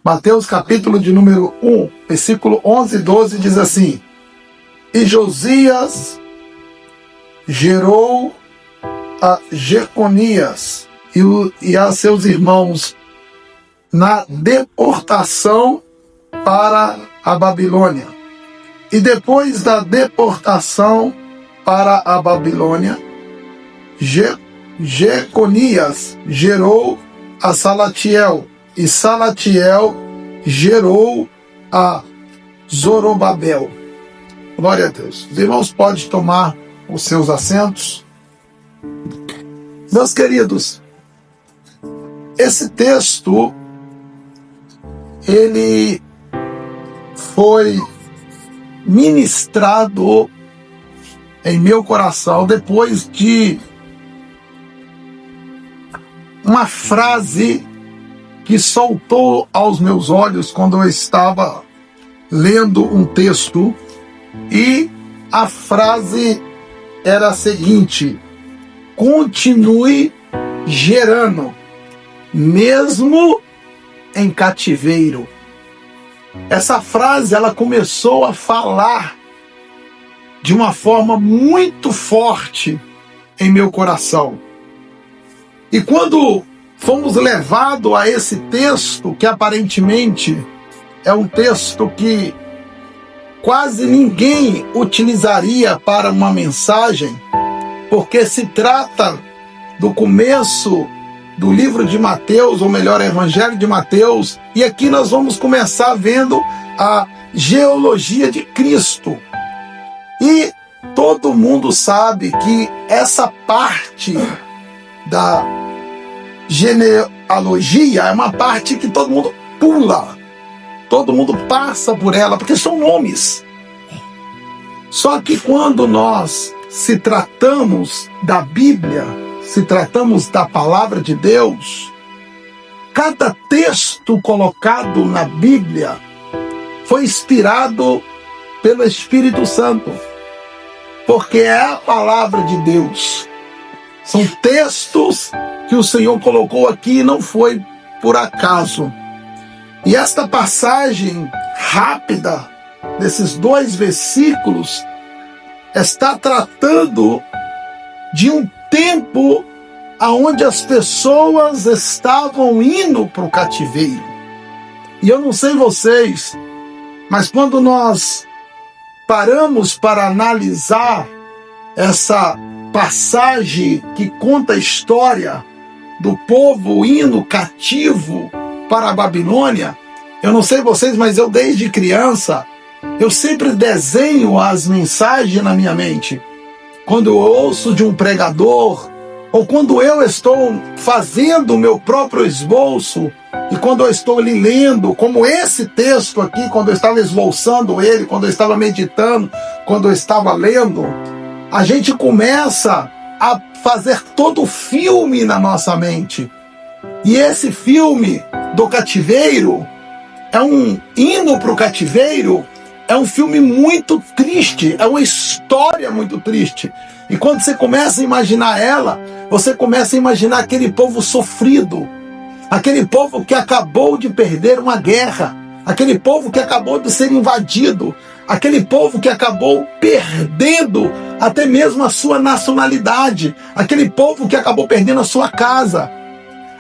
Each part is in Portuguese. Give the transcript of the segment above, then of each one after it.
Mateus capítulo de número 1, versículo 11 e 12 diz assim: E Josias gerou a Jeconias e a seus irmãos na deportação para a Babilônia. E depois da deportação para a Babilônia, Jeconias gerou a Salatiel, e Salatiel gerou a Zorobabel. Glória a Deus. Os irmãos podem tomar os seus assentos. Meus queridos, esse texto, ele foi ministrado em meu coração depois de uma frase que saltou aos meus olhos quando eu estava lendo um texto, e a frase era a seguinte: continue gerando, mesmo em cativeiro. Essa frase, ela começou a falar de uma forma muito forte em meu coração. E quando fomos levados a esse texto, que aparentemente é um texto que quase ninguém utilizaria para uma mensagem, porque se trata do começo do livro de Mateus, ou melhor, Evangelho de Mateus, e aqui nós vamos começar vendo a genealogia de Cristo. E todo mundo sabe que essa parte da genealogia é uma parte que todo mundo pula, todo mundo passa por ela, porque são nomes. Só que quando nós se tratamos da Bíblia, se tratamos da palavra de Deus, cada texto colocado na Bíblia foi inspirado pelo Espírito Santo, porque é a palavra de Deus. São textos que o Senhor colocou aqui e não foi por acaso. E esta passagem rápida desses 2 versículos está tratando de um tempo onde as pessoas estavam indo para o cativeiro. E eu não sei vocês, mas quando nós paramos para analisar essa passagem que conta a história do povo indo cativo para a Babilônia, eu não sei vocês, mas eu desde criança, eu sempre desenho as mensagens na minha mente. Quando eu ouço de um pregador, ou quando eu estou fazendo o meu próprio esboço, e quando eu estou lendo, como esse texto aqui, quando eu estava esboçando ele, quando eu estava meditando, quando eu estava lendo, a gente começa a fazer todo o filme na nossa mente. E esse filme do cativeiro, indo para o cativeiro, é um filme muito triste, é uma história muito triste. E quando você começa a imaginar ela, você começa a imaginar aquele povo sofrido, aquele povo que acabou de perder uma guerra, aquele povo que acabou de ser invadido, aquele povo que acabou perdendo até mesmo a sua nacionalidade, aquele povo que acabou perdendo a sua casa,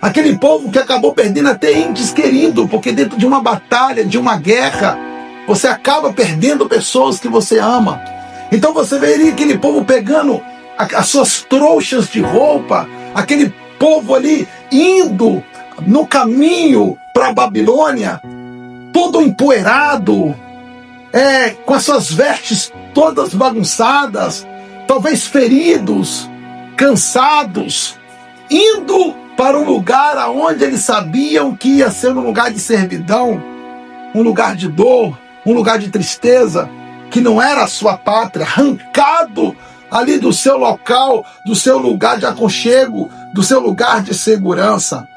aquele povo que acabou perdendo até entes queridos, porque dentro de uma batalha, de uma guerra, você acaba perdendo pessoas que você ama. Então você veria aquele povo pegando as suas trouxas de roupa, aquele povo ali indo no caminho para a Babilônia, todo empoeirado, com as suas vestes todas bagunçadas, talvez feridos, cansados, indo para um lugar aonde eles sabiam que ia ser um lugar de servidão, um lugar de dor, um lugar de tristeza, que não era a sua pátria, arrancado ali do seu local, do seu lugar de aconchego, do seu lugar de segurança.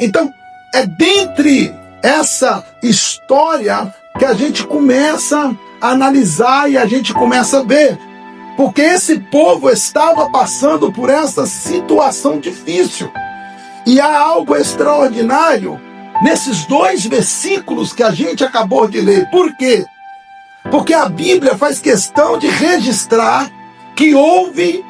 Então, é dentre essa história que a gente começa a analisar e a gente começa a ver, porque esse povo estava passando por essa situação difícil. E há algo extraordinário nesses 2 versículos que a gente acabou de ler. Por quê? Porque a Bíblia faz questão de registrar que houve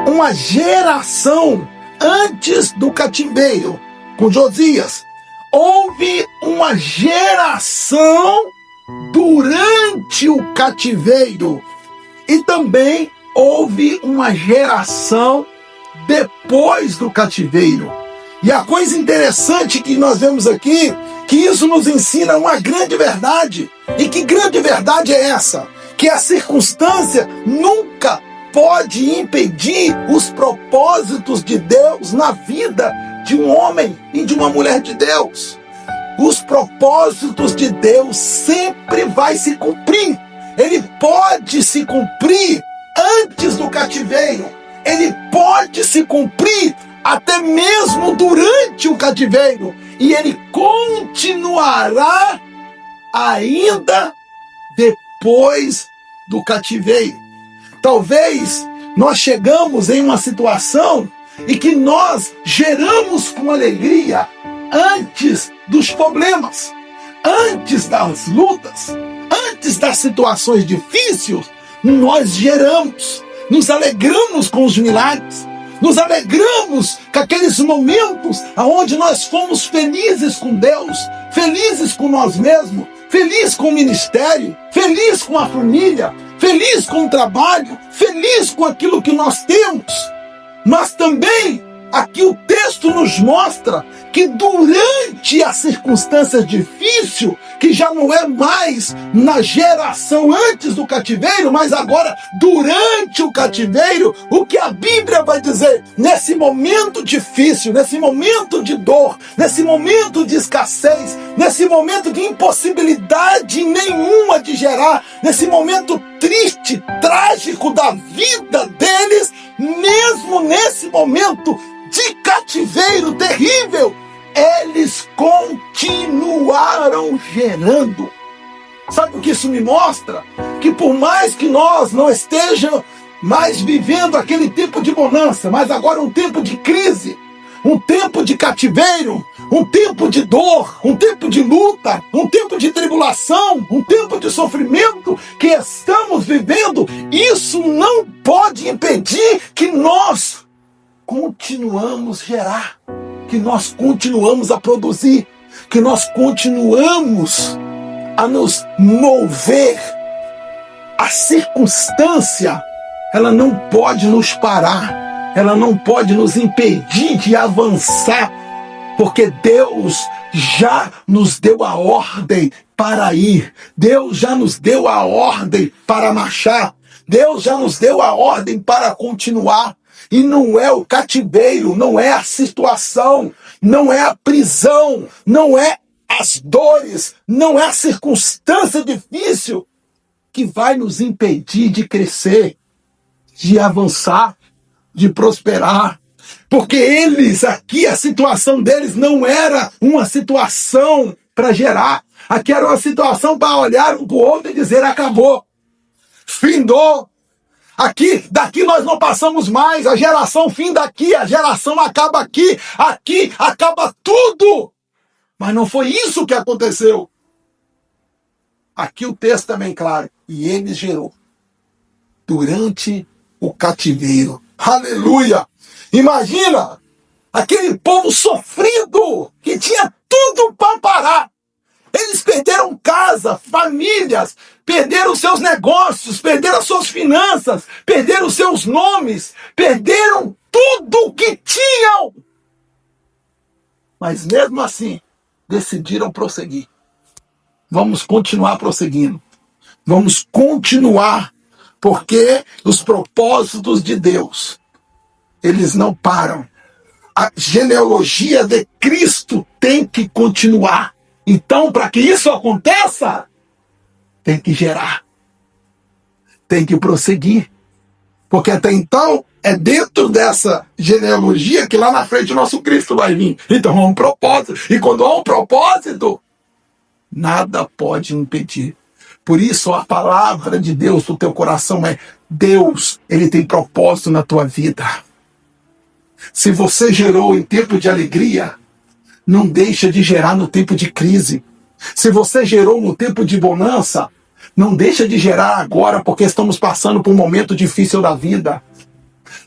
uma geração antes do cativeiro, com Josias. Houve uma geração durante o cativeiro e também houve uma geração depois do cativeiro. E a coisa interessante que nós vemos aqui, que isso nos ensina uma grande verdade. E que grande verdade é essa? Que a circunstância nunca pode impedir os propósitos de Deus na vida de um homem e de uma mulher de Deus. Os propósitos de Deus sempre vai se cumprir. Ele pode se cumprir antes do cativeiro. Ele pode se cumprir até mesmo durante o cativeiro. E ele continuará ainda depois do cativeiro. Talvez nós chegamos em uma situação em que nós geramos com alegria antes dos problemas, antes das lutas, antes das situações difíceis. Nós geramos, nos alegramos com os milagres, nos alegramos com aqueles momentos onde nós fomos felizes com Deus, felizes com nós mesmos, felizes com o ministério, felizes com a família, feliz com o trabalho, feliz com aquilo que nós temos. Mas também aqui o texto nos mostra que durante as circunstâncias difíceis, que já não é mais na geração antes do cativeiro, mas agora durante o cativeiro, o que a Bíblia vai dizer? Nesse momento difícil, nesse momento de dor, nesse momento de escassez, nesse momento de impossibilidade nenhuma de gerar, nesse momento triste, trágico da vida deles, mesmo nesse momento de cativeiro terrível, eles continuaram gerando. Sabe o que isso me mostra? Que por mais que nós não estejamos mais vivendo aquele tempo de bonança, mas agora um tempo de crise, um tempo de cativeiro, um tempo de dor, um tempo de luta, um tempo de tribulação, um tempo de sofrimento que estamos vivendo, isso não pode impedir que nós continuamos a gerar, que nós continuamos a produzir, que nós continuamos a nos mover. A circunstância, ela não pode nos parar, ela não pode nos impedir de avançar, porque Deus já nos deu a ordem para ir, Deus já nos deu a ordem para marchar, Deus já nos deu a ordem para continuar. E não é o cativeiro, não é a situação, não é a prisão, não é as dores, não é a circunstância difícil que vai nos impedir de crescer, de avançar, de prosperar. Porque eles aqui, a situação deles não era uma situação para gerar. Aqui era uma situação para olhar um para o outro e dizer: acabou, findou. Aqui, daqui nós não passamos mais, a geração fim daqui, a geração acaba aqui acaba tudo. Mas não foi isso que aconteceu. Aqui o texto também é claro. E ele gerou durante o cativeiro. Aleluia! Imagina aquele povo sofrido que tinha tudo para parar. Eles perderam casa, famílias, perderam seus negócios, perderam suas finanças, perderam seus nomes, perderam tudo o que tinham. Mas mesmo assim, decidiram prosseguir. Vamos continuar prosseguindo. Vamos continuar, porque os propósitos de Deus, eles não param. A genealogia de Cristo tem que continuar. Então, para que isso aconteça, tem que gerar, tem que prosseguir. Porque até então, é dentro dessa genealogia que lá na frente o nosso Cristo vai vir. Então há um propósito. E quando há um propósito, nada pode impedir. Por isso a palavra de Deus no teu coração é: Deus, Ele tem propósito na tua vida. Se você gerou em tempo de alegria, não deixa de gerar no tempo de crise. Se você gerou no tempo de bonança, não deixa de gerar agora, porque estamos passando por um momento difícil da vida.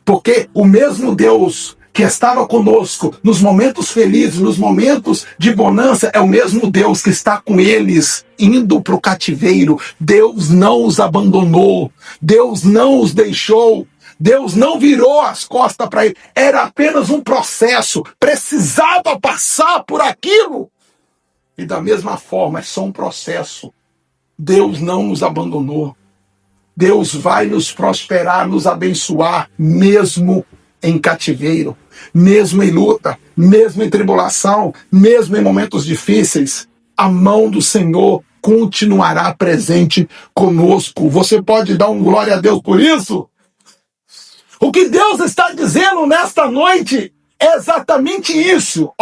Porque o mesmo Deus que estava conosco nos momentos felizes, nos momentos de bonança, é o mesmo Deus que está com eles indo para o cativeiro. Deus não os abandonou, Deus não os deixou, Deus não virou as costas para ele. Era apenas um processo, precisava passar por aquilo. E da mesma forma, é só um processo. Deus não nos abandonou. Deus vai nos prosperar, nos abençoar, mesmo em cativeiro, mesmo em luta, mesmo em tribulação, mesmo em momentos difíceis. A mão do Senhor continuará presente conosco. Você pode dar um glória a Deus por isso? O que Deus está dizendo nesta noite é exatamente isso.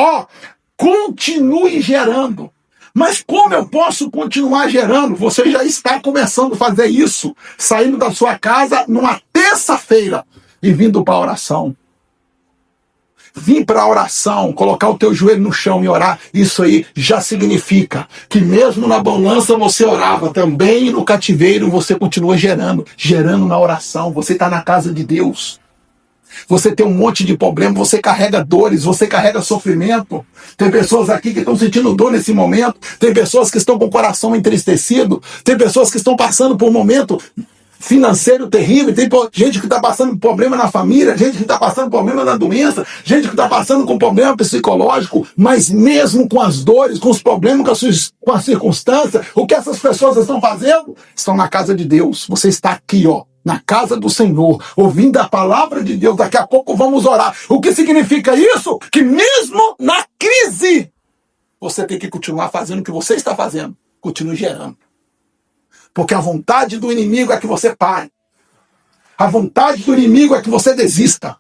Continue gerando. Mas como eu posso continuar gerando? Você já está começando a fazer isso, saindo da sua casa numa terça-feira e vindo para a oração. Vir para a oração, colocar o teu joelho no chão e orar, isso aí já significa que mesmo na bonança você orava, também no cativeiro você continua gerando na oração. Você está na casa de Deus. Você tem um monte de problema, você carrega dores, você carrega sofrimento. Tem pessoas aqui que estão sentindo dor nesse momento, tem pessoas que estão com o coração entristecido, tem pessoas que estão passando por um momento financeiro terrível, tem gente que está passando problema na família, gente que está passando problema na doença, gente que está passando com problema psicológico, mas mesmo com as dores, com os problemas, com a circunstância, o que essas pessoas estão fazendo? Estão na casa de Deus. Você está aqui, na casa do Senhor, ouvindo a palavra de Deus. Daqui a pouco vamos orar. O que significa isso? Que mesmo na crise, você tem que continuar fazendo o que você está fazendo. Continue gerando. Porque a vontade do inimigo é que você pare. A vontade do inimigo é que você desista.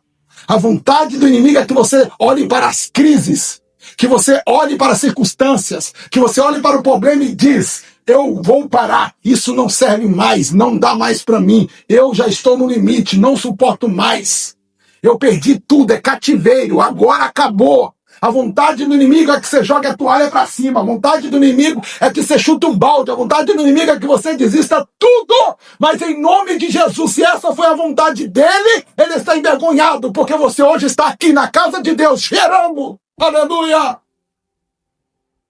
A vontade do inimigo é que você olhe para as crises, que você olhe para as circunstâncias, que você olhe para o problema e diz: eu vou parar, isso não serve mais, não dá mais para mim, eu já estou no limite, não suporto mais, eu perdi tudo, é cativeiro, agora acabou. A vontade do inimigo é que você jogue a toalha para cima, a vontade do inimigo é que você chute um balde, a vontade do inimigo é que você desista tudo, mas em nome de Jesus, se essa foi a vontade dele, ele está envergonhado, porque você hoje está aqui na casa de Deus, gerando, aleluia.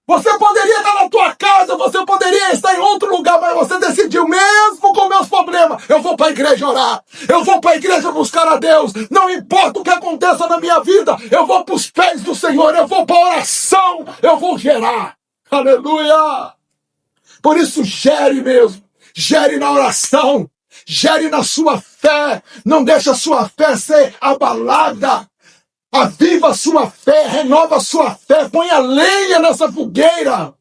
Você poderia estar na tua casa, você poderia estar em outro lugar, mas você decidiu, mesmo com meus problemas, eu vou para a igreja orar, eu vou para a igreja buscar a Deus, não importa o que aconteça na minha vida, eu vou para os pés do Senhor, eu vou para a oração, eu vou gerar, aleluia. Por isso, gere mesmo, gere na oração, gere na sua fé, não deixe a sua fé ser abalada. Aviva a sua fé, renova a sua fé, põe a lenha nessa fogueira.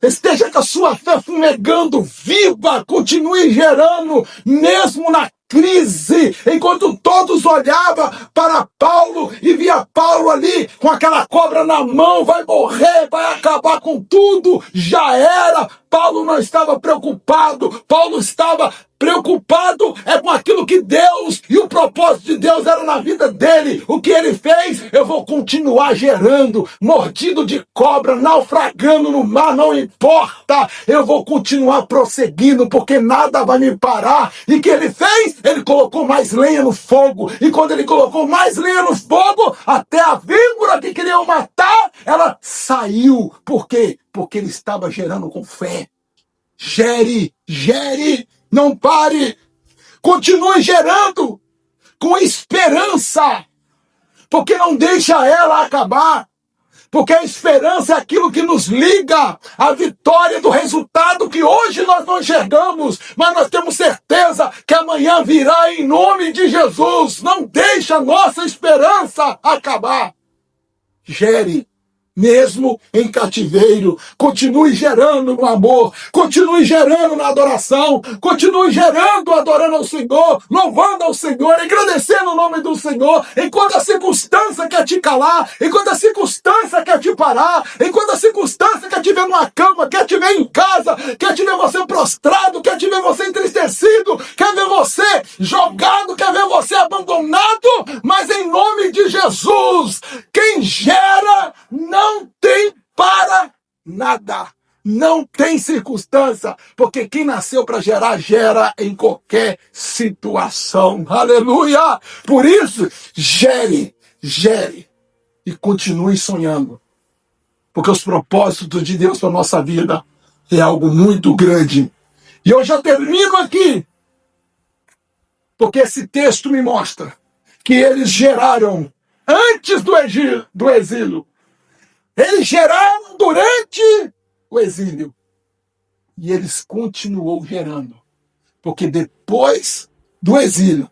Esteja com a sua fé fumegando, viva, continue gerando, mesmo na crise, enquanto todos olhavam para Paulo e via Paulo ali com aquela cobra na mão, vai morrer, vai acabar com tudo, já era. Paulo não estava preocupado, Paulo estava preocupado com aquilo que Deus e o propósito de Deus era na vida dele. O que ele fez? Eu vou continuar gerando, mordido de cobra, naufragando no mar, não importa. Eu vou continuar prosseguindo, porque nada vai me parar. E o que ele fez? Ele colocou mais lenha no fogo. E quando ele colocou mais lenha no fogo, até a víbora que queria o matar, ela saiu. Por quê? Porque ele estava gerando com fé. Gere, não pare, continue gerando com esperança, porque não deixa ela acabar, porque a esperança é aquilo que nos liga à vitória do resultado que hoje nós não enxergamos, mas nós temos certeza que amanhã virá em nome de Jesus. Não deixa a nossa esperança acabar. Gere. Mesmo em cativeiro, continue gerando no amor, continue gerando na adoração, continue gerando, adorando ao Senhor, louvando ao Senhor, agradecendo o nome do Senhor, enquanto a circunstância quer te calar, enquanto a circunstância quer te parar, enquanto a circunstância quer te ver numa cama, quer te ver em casa, quer te ver você prostrado, quer te ver você entristecido, quer ver você jogado, quer ver você abandonado, mas em nome de Jesus, quem gera não tem para nada. Não tem circunstância, porque quem nasceu para gerar, gera em qualquer situação. Aleluia! Por isso, gere e continue sonhando. Porque os propósitos de Deus para a nossa vida é algo muito grande. E eu já termino aqui, porque esse texto me mostra que eles geraram antes do exílio. Eles geraram durante o exílio. E eles continuou gerando. Porque depois do exílio,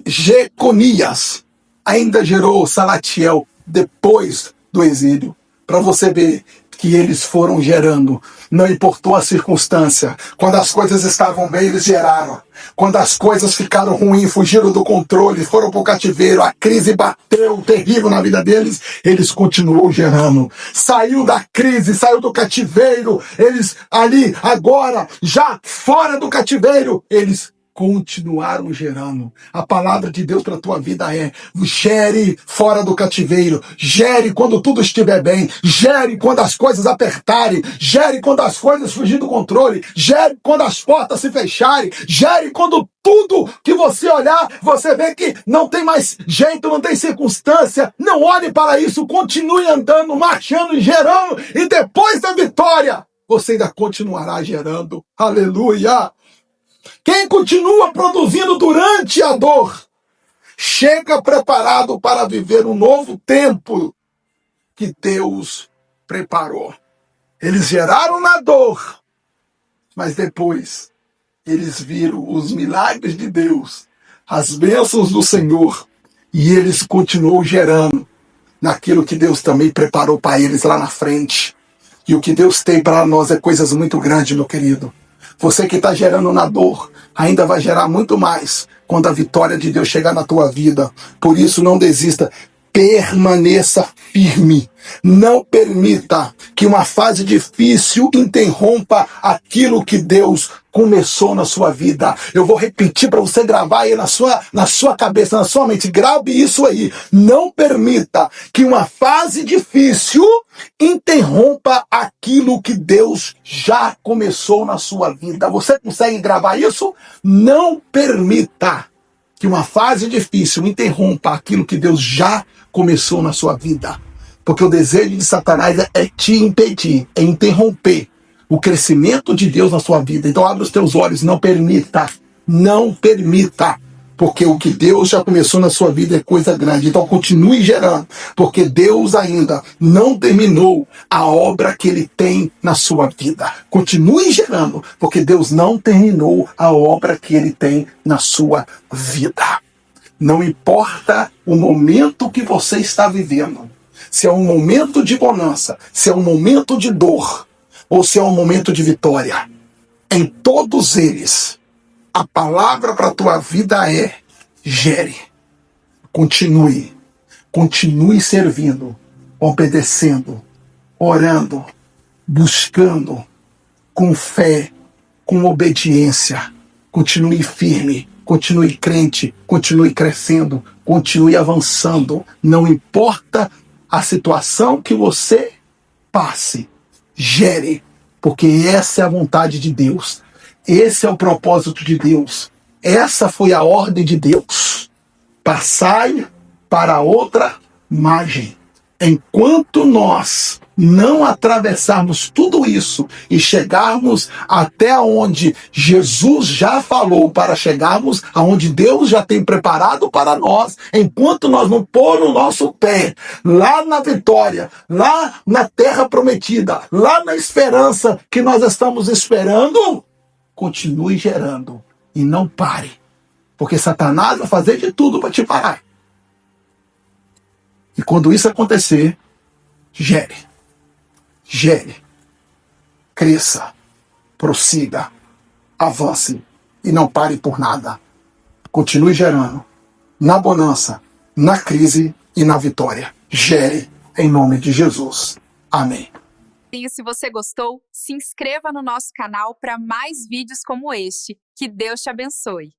Jeconias ainda gerou Salatiel depois do exílio. Para você ver que eles foram gerando. Não importou a circunstância. Quando as coisas estavam bem, eles geraram. Quando as coisas ficaram ruins, fugiram do controle, foram para o cativeiro, a crise bateu terrível na vida deles, eles continuou gerando. Saiu da crise, saiu do cativeiro, eles ali, agora, já fora do cativeiro, eles continuaram gerando. A palavra de Deus para a tua vida é: gere fora do cativeiro, gere quando tudo estiver bem, gere quando as coisas apertarem, gere quando as coisas fugirem do controle, gere quando as portas se fecharem, gere quando tudo que você olhar, você vê que não tem mais jeito, não tem circunstância. Não olhe para isso, continue andando, marchando, gerando, e depois da vitória, você ainda continuará gerando. Aleluia! Quem continua produzindo durante a dor, chega preparado para viver um novo tempo que Deus preparou. Eles geraram na dor, mas depois eles viram os milagres de Deus, as bênçãos do Senhor, e eles continuam gerando naquilo que Deus também preparou para eles lá na frente. E o que Deus tem para nós é coisas muito grandes, meu querido. Você que está gerando na dor, ainda vai gerar muito mais quando a vitória de Deus chegar na tua vida. Por isso, não desista. Permaneça firme. Não permita que uma fase difícil interrompa aquilo que Deus começou na sua vida. Eu vou repetir para você gravar aí na sua cabeça, na sua mente. Grave isso aí. Não permita que uma fase difícil interrompa aquilo que Deus já começou na sua vida. Você consegue gravar isso? Não permita que uma fase difícil interrompa aquilo que Deus já começou na sua vida. Porque o desejo de Satanás é te impedir, é interromper o crescimento de Deus na sua vida. Então abre os teus olhos, não permita, porque o que Deus já começou na sua vida é coisa grande. Então continue gerando, porque Deus ainda não terminou a obra que Ele tem na sua vida. Continue gerando, porque Deus não terminou a obra que Ele tem na sua vida. Não importa o momento que você está vivendo, se é um momento de bonança, se é um momento de dor, ou se é um momento de vitória, em todos eles, a palavra para a tua vida é: gere, continue servindo, obedecendo, orando, buscando, com fé, com obediência. Continue firme, continue crente, continue crescendo, continue avançando. Não importa a situação que você passe, gere, porque essa é a vontade de Deus. Esse é o propósito de Deus. Essa foi a ordem de Deus. Passai para outra margem. Enquanto nós não atravessarmos tudo isso e chegarmos até onde Jesus já falou para chegarmos, aonde Deus já tem preparado para nós, enquanto nós não pôr o nosso pé lá na vitória, lá na terra prometida, lá na esperança que nós estamos esperando, continue gerando e não pare, porque Satanás vai fazer de tudo para te parar. E quando isso acontecer, gere, cresça, prossiga, avance e não pare por nada. Continue gerando na bonança, na crise e na vitória. Gere em nome de Jesus. Amém. E se você gostou, se inscreva no nosso canal para mais vídeos como este. Que Deus te abençoe.